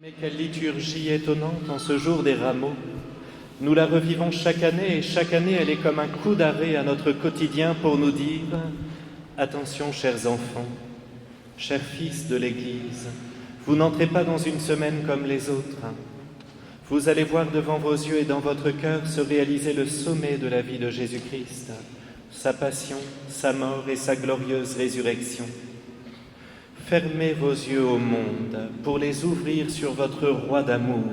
Mais quelle liturgie étonnante en ce jour des rameaux. Nous la revivons chaque année et chaque année elle est comme un coup d'arrêt à notre quotidien pour nous dire « Attention chers enfants, chers fils de l'Église, vous n'entrez pas dans une semaine comme les autres. Vous allez voir devant vos yeux et dans votre cœur se réaliser le sommet de la vie de Jésus-Christ, sa passion, sa mort et sa glorieuse résurrection. Fermez vos yeux au monde pour les ouvrir sur votre roi d'amour.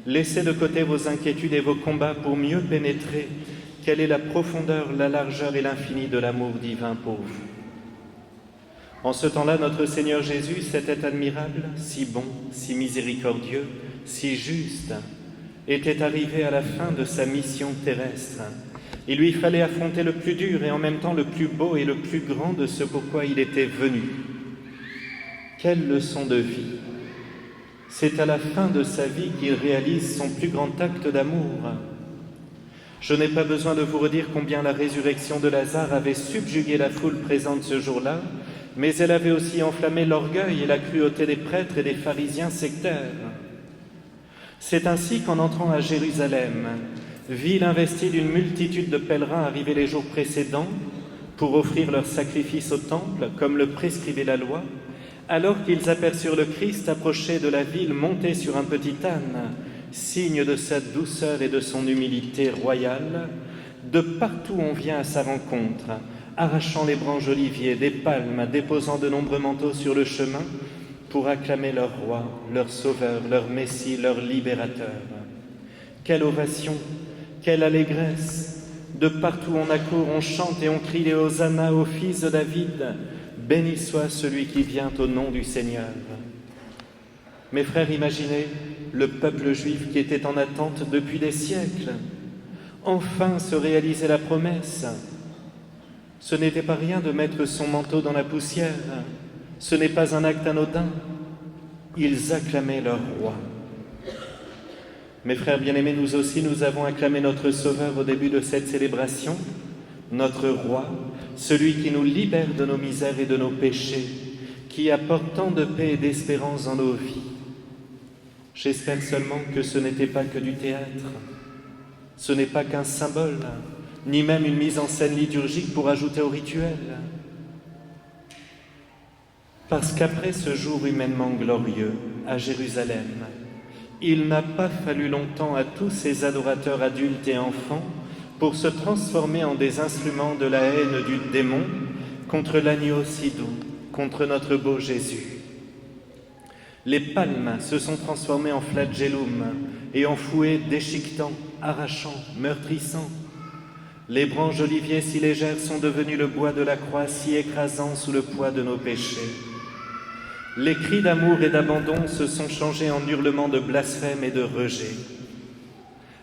Laissez de côté vos inquiétudes et vos combats pour mieux pénétrer quelle est la profondeur, la largeur et l'infini de l'amour divin pour vous. En ce temps-là, notre Seigneur Jésus, c'était admirable, si bon, si miséricordieux, si juste, était arrivé à la fin de sa mission terrestre. Il lui fallait affronter le plus dur et en même temps le plus beau et le plus grand de ce pourquoi il était venu. Quelle leçon de vie! C'est à la fin de sa vie qu'il réalise son plus grand acte d'amour. Je n'ai pas besoin de vous redire combien la résurrection de Lazare avait subjugué la foule présente ce jour-là, mais elle avait aussi enflammé l'orgueil et la cruauté des prêtres et des pharisiens sectaires. C'est ainsi qu'en entrant à Jérusalem, ville investie d'une multitude de pèlerins arrivés les jours précédents pour offrir leur sacrifice au temple, comme le prescrivait la loi, alors qu'ils aperçurent le Christ approcher de la ville monté sur un petit âne, signe de sa douceur et de son humilité royale, de partout on vient à sa rencontre, arrachant les branches d'olivier, des palmes, déposant de nombreux manteaux sur le chemin pour acclamer leur roi, leur sauveur, leur messie, leur libérateur. Quelle ovation, quelle allégresse! De partout on accourt, on chante et on crie les hosannas au fils de David. Béni soit celui qui vient au nom du Seigneur. Mes frères, imaginez le peuple juif qui était en attente depuis des siècles. Enfin se réalisait la promesse. Ce n'était pas rien de mettre son manteau dans la poussière. Ce n'est pas un acte anodin. Ils acclamaient leur roi. Mes frères bien-aimés, nous aussi, nous avons acclamé notre Sauveur au début de cette célébration, notre roi, celui qui nous libère de nos misères et de nos péchés, qui apporte tant de paix et d'espérance dans nos vies. J'espère seulement que ce n'était pas que du théâtre, ce n'est pas qu'un symbole, ni même une mise en scène liturgique pour ajouter au rituel. Parce qu'après ce jour humainement glorieux à Jérusalem, il n'a pas fallu longtemps à tous ces adorateurs adultes et enfants pour se transformer en des instruments de la haine du démon contre l'agneau si doux, contre notre beau Jésus. Les palmes se sont transformées en flagellum et en fouets déchiquetants, arrachants, meurtrissants. Les branches d'olivier si légères sont devenues le bois de la croix si écrasant sous le poids de nos péchés. Les cris d'amour et d'abandon se sont changés en hurlements de blasphème et de rejet.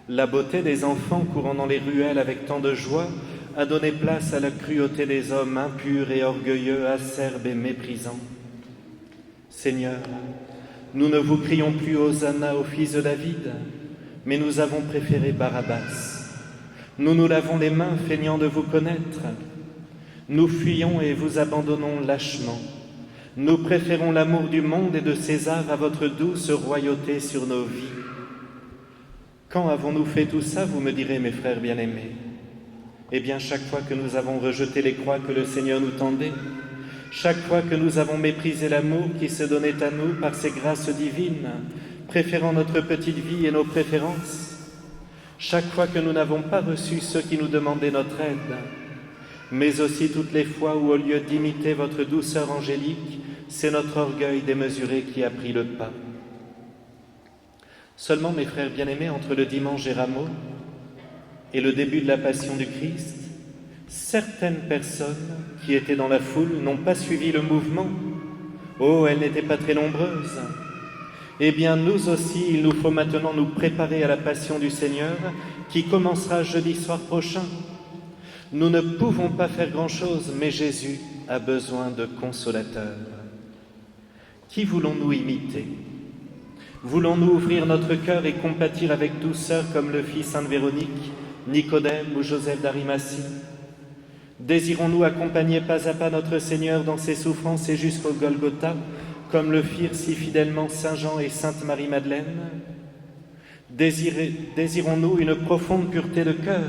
La beauté des enfants courant dans les ruelles avec tant de joie a donné place à la cruauté des hommes impurs et orgueilleux, acerbes et méprisants. Seigneur, nous ne vous crions plus Hosanna au fils de David, mais nous avons préféré Barabbas. Nous nous lavons les mains feignant de vous connaître. Nous fuyons et vous abandonnons lâchement. Nous préférons l'amour du monde et de César à votre douce royauté sur nos vies. Quand avons-nous fait tout ça, vous me direz, mes frères bien-aimés? Eh bien, chaque fois que nous avons rejeté les croix que le Seigneur nous tendait, chaque fois que nous avons méprisé l'amour qui se donnait à nous par ses grâces divines, préférant notre petite vie et nos préférences, chaque fois que nous n'avons pas reçu ceux qui nous demandaient notre aide, mais aussi toutes les fois où, au lieu d'imiter votre douceur angélique, c'est notre orgueil démesuré qui a pris le pas. Seulement, mes frères bien-aimés, entre le dimanche des Rameaux et le début de la Passion du Christ, certaines personnes qui étaient dans la foule n'ont pas suivi le mouvement. Oh, elles n'étaient pas très nombreuses. Eh bien, nous aussi, il nous faut maintenant nous préparer à la Passion du Seigneur qui commencera jeudi soir prochain. Nous ne pouvons pas faire grand-chose, mais Jésus a besoin de consolateurs. Qui voulons-nous imiter ? Voulons-nous ouvrir notre cœur et compatir avec douceur comme le fit Sainte Véronique, Nicodème ou Joseph d'Arimathie? Désirons-nous accompagner pas à pas notre Seigneur dans ses souffrances et jusqu'au Golgotha comme le firent si fidèlement Saint Jean et Sainte Marie-Madeleine? Désirons-nous une profonde pureté de cœur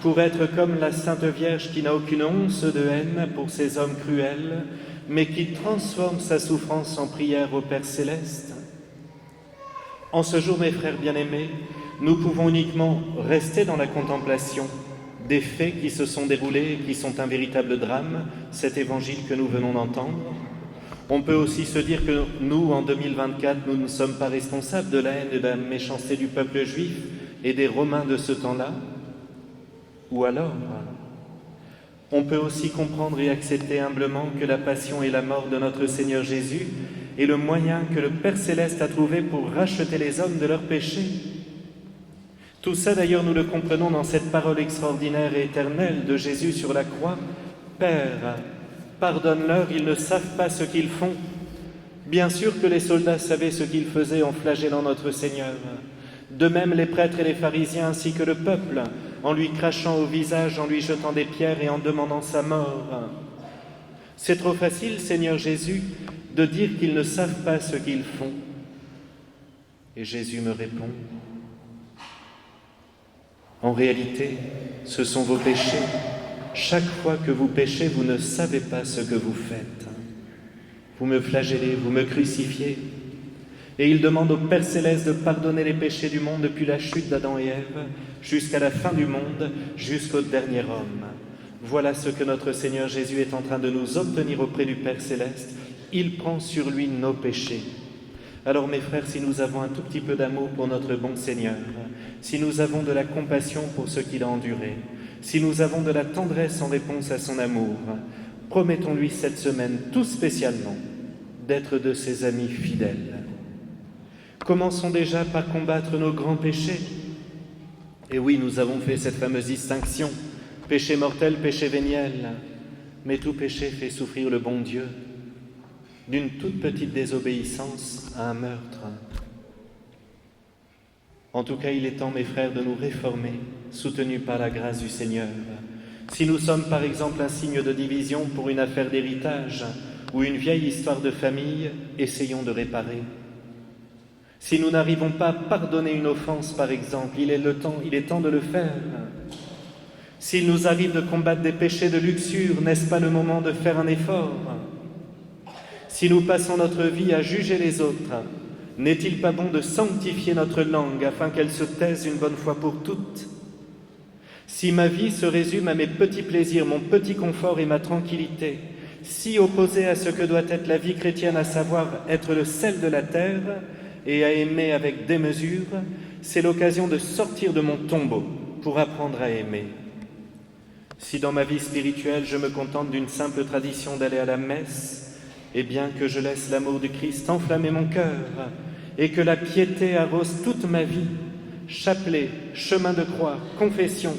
pour être comme la Sainte Vierge qui n'a aucune once de haine pour ces hommes cruels, mais qui transforme sa souffrance en prière au Père Céleste? En ce jour, mes frères bien-aimés, nous pouvons uniquement rester dans la contemplation des faits qui se sont déroulés et qui sont un véritable drame, cet évangile que nous venons d'entendre. On peut aussi se dire que nous, en 2024, nous ne sommes pas responsables de la haine et de la méchanceté du peuple juif et des Romains de ce temps-là. Ou alors, on peut aussi comprendre et accepter humblement que la passion et la mort de notre Seigneur Jésus est le moyen que le Père Céleste a trouvé pour racheter les hommes de leurs péchés. Tout ça, d'ailleurs, nous le comprenons dans cette parole extraordinaire et éternelle de Jésus sur la croix. « Père, pardonne-leur, ils ne savent pas ce qu'ils font. » Bien sûr que les soldats savaient ce qu'ils faisaient en flagellant notre Seigneur. De même, les prêtres et les pharisiens, ainsi que le peuple, en lui crachant au visage, en lui jetant des pierres et en demandant sa mort. C'est trop facile, Seigneur Jésus, de dire qu'ils ne savent pas ce qu'ils font. Et Jésus me répond: en réalité, ce sont vos péchés. Chaque fois que vous péchez, vous ne savez pas ce que vous faites. Vous me flagellez, vous me crucifiez. Et il demande au Père Céleste de pardonner les péchés du monde depuis la chute d'Adam et Ève, jusqu'à la fin du monde, jusqu'au dernier homme. Voilà ce que notre Seigneur Jésus est en train de nous obtenir auprès du Père Céleste. Il prend sur lui nos péchés. Alors mes frères, si nous avons un tout petit peu d'amour pour notre bon Seigneur, si nous avons de la compassion pour ce qu'il a enduré, si nous avons de la tendresse en réponse à son amour, promettons-lui cette semaine, tout spécialement, d'être de ses amis fidèles. Commençons déjà par combattre nos grands péchés. Et oui, nous avons fait cette fameuse distinction, péché mortel, péché véniel, mais tout péché fait souffrir le bon Dieu, d'une toute petite désobéissance à un meurtre. En tout cas, il est temps, mes frères, de nous réformer, soutenus par la grâce du Seigneur. Si nous sommes, par exemple, un signe de division pour une affaire d'héritage ou une vieille histoire de famille, essayons de réparer. Si nous n'arrivons pas à pardonner une offense, par exemple, il est temps de le faire. S'il nous arrive de combattre des péchés de luxure, n'est-ce pas le moment de faire un effort? Si nous passons notre vie à juger les autres, n'est-il pas bon de sanctifier notre langue afin qu'elle se taise une bonne fois pour toutes? Si ma vie se résume à mes petits plaisirs, mon petit confort et ma tranquillité, si opposée à ce que doit être la vie chrétienne, à savoir être le sel de la terre et à aimer avec démesure, c'est l'occasion de sortir de mon tombeau pour apprendre à aimer. Si dans ma vie spirituelle, je me contente d'une simple tradition d'aller à la messe, eh bien que je laisse l'amour du Christ enflammer mon cœur et que la piété arrose toute ma vie, chapelet, chemin de croix, confession,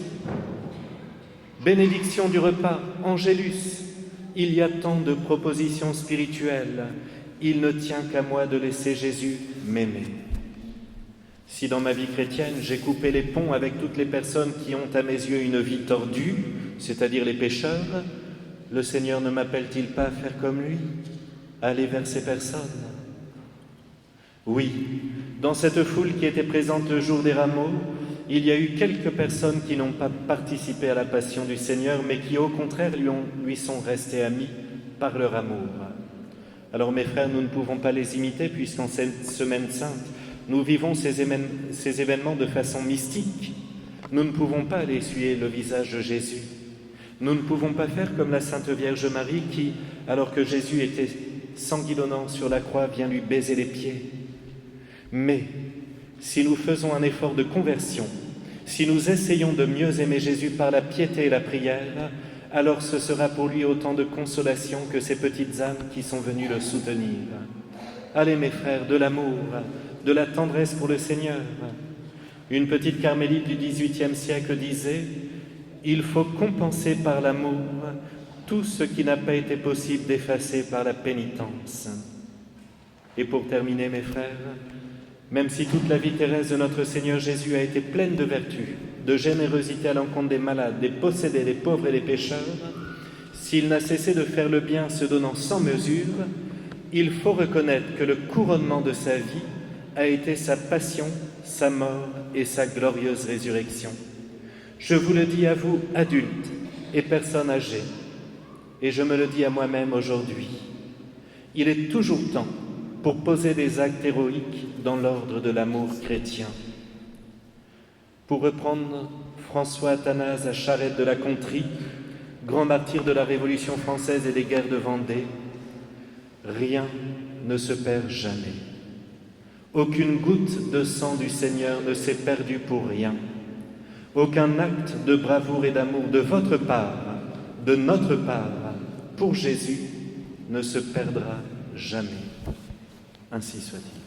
bénédiction du repas, angélus. Il y a tant de propositions spirituelles, il ne tient qu'à moi de laisser Jésus m'aimer. Si dans ma vie chrétienne, j'ai coupé les ponts avec toutes les personnes qui ont à mes yeux une vie tordue, c'est-à-dire les pécheurs, le Seigneur ne m'appelle-t-il pas à faire comme lui, à aller vers ces personnes? Oui, dans cette foule qui était présente le jour des rameaux, il y a eu quelques personnes qui n'ont pas participé à la passion du Seigneur, mais qui au contraire lui sont restées amies par leur amour. Alors mes frères, nous ne pouvons pas les imiter, puisqu'en cette semaine sainte, nous vivons ces événements de façon mystique. Nous ne pouvons pas aller essuyer le visage de Jésus. Nous ne pouvons pas faire comme la Sainte Vierge Marie qui, alors que Jésus était sanguillonnant sur la croix, vient lui baiser les pieds. Mais si nous faisons un effort de conversion, si nous essayons de mieux aimer Jésus par la piété et la prière, alors ce sera pour lui autant de consolation que ces petites âmes qui sont venues le soutenir. Allez mes frères, de l'amour, de la tendresse pour le Seigneur. Une petite carmélite du XVIIIe siècle disait « Il faut compenser par l'amour tout ce qui n'a pas été possible d'effacer par la pénitence. » Et pour terminer mes frères, même si toute la vie terrestre de notre Seigneur Jésus a été pleine de vertu, de générosité à l'encontre des malades, des possédés, des pauvres et des pécheurs, s'il n'a cessé de faire le bien se donnant sans mesure, il faut reconnaître que le couronnement de sa vie a été sa passion, sa mort et sa glorieuse résurrection. Je vous le dis à vous, adultes et personnes âgées, et je me le dis à moi-même aujourd'hui. Il est toujours temps pour poser des actes héroïques dans l'ordre de l'amour chrétien. Pour reprendre François Athanase à Charette de la Contrie, grand martyr de la Révolution française et des guerres de Vendée, rien ne se perd jamais. Aucune goutte de sang du Seigneur ne s'est perdue pour rien. Aucun acte de bravoure et d'amour de votre part, de notre part, pour Jésus, ne se perdra jamais. Ainsi soit-il.